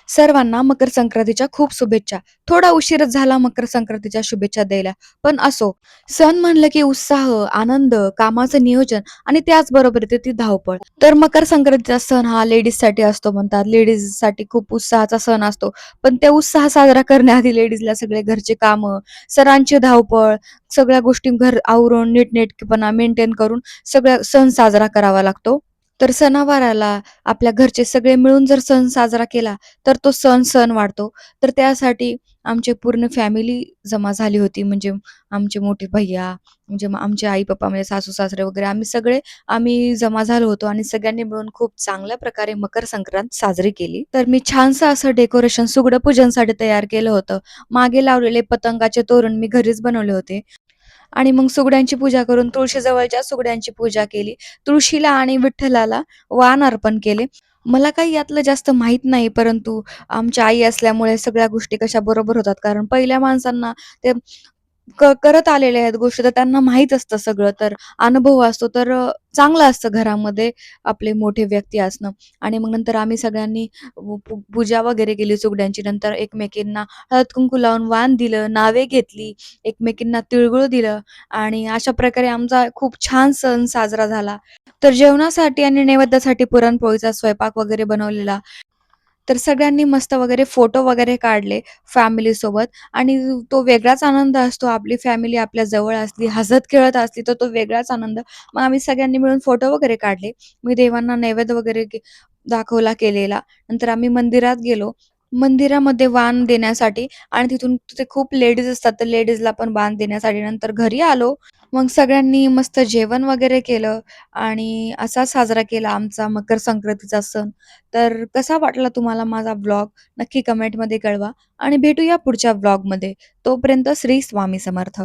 सर्वांना मकर संक्रांतीच्या खूप शुभेच्छा. थोडा उशीरच झाला मकर संक्रांतीच्या शुभेच्छा द्यायला. पण असो, सण म्हणलं की उत्साह, आनंद, कामाचं नियोजन आणि त्याचबरोबर येते ती धावपळ. तर मकर संक्रांतीचा सण हा लेडीजसाठी असतो म्हणतात. लेडीजसाठी खूप उत्साहाचा सण असतो. पण ते उत्साह साजरा करण्याआधी लेडीजला सगळे घरचे कामं, सणांची धावपळ, सगळ्या गोष्टी घर आवरून नीटनेटकेपणा मेंटेन करून सगळा सण साजरा करावा लागतो. तर सणावाराला आपल्या घरचे सगळे मिळून जर सण साजरा केला, तर तो सण वाढतो. तर त्यासाठी आमची पूर्ण फॅमिली जमा झाली होती. म्हणजे आमचे मोठे भैय्या, म्हणजे आमचे आई-पप्पा, म्हणजे सासू-सासरे वगैरे आम्ही जमा झालो होतो आणि सगळ्यांनी मिळून खूप चांगल्या प्रकारे मकर संक्रांत साजरी केली. तर मी छानसं असं डेकोरेशन सुगडं पूजनसाठी तयार केलं होतं. मागे लावलेले पतंगाचे तोरण मी घरीच बनवले होते. आणि मग सुगड्यांची पूजा करून तुळशीजवळच्या सुगड्यांची पूजा केली. तुळशीला आणि विठ्ठलाला वाण अर्पण केले. मला काही यातलं जास्त माहीत नाही, परंतु आमच्या आई असल्यामुळे सगळ्या गोष्टी कशा बरोबर होतात. कारण पहिल्या माणसांना ते करत आलेल्या आहेत गोष्टी, तर त्यांना माहीत असतं सगळं. तर अनुभव असतो, तर चांगलं असतं घरामध्ये आपले मोठे व्यक्ती असणं. आणि मग नंतर आम्ही सगळ्यांनी पूजा वगैरे केली सुगड्यांची. नंतर एकमेकींना हळद-कुंकू लावून वाण दिलं, नावे घेतली, एकमेकींना तिळगुळ दिलं आणि अशा प्रकारे आमचा खूप छान सण साजरा झाला. तर जेवणासाठी आणि नैवेद्यासाठी पुरणपोळीचा स्वयंपाक वगैरे बनवलेला. तर सगळ्यांनी मस्त वगैरे फोटो वगैरे काढले फॅमिलीसोबत आणि तो वेगळाच आनंद असतो. आपली फॅमिली आपल्या जवळ असली, हसत-खेळत असली, तर तो वेगळाच आनंद. मग आम्ही सगळ्यांनी मिळून फोटो वगैरे काढले. मी देवांना नैवेद्य वगैरे दाखवला केलेला. नंतर आम्ही मंदिरात गेलो. मंदिरामध्ये वाण देण्यासाठी आणि तिथून तिथे खूप लेडीज असतात, तर लेडीजला पण वाण देण्यासाठी. नंतर घरी आलो. मग सगळ्यांनी मस्त जेवण वगैरे केलं आणि असा साजरा केला आमचा मकर संक्रांतीचा सण. तर कसा वाटला तुम्हाला माझा व्लॉग? नक्की कमेंटमध्ये कळवा आणि भेटूया पुढच्या व्लॉगमध्ये. तोपर्यंत श्री स्वामी समर्थ.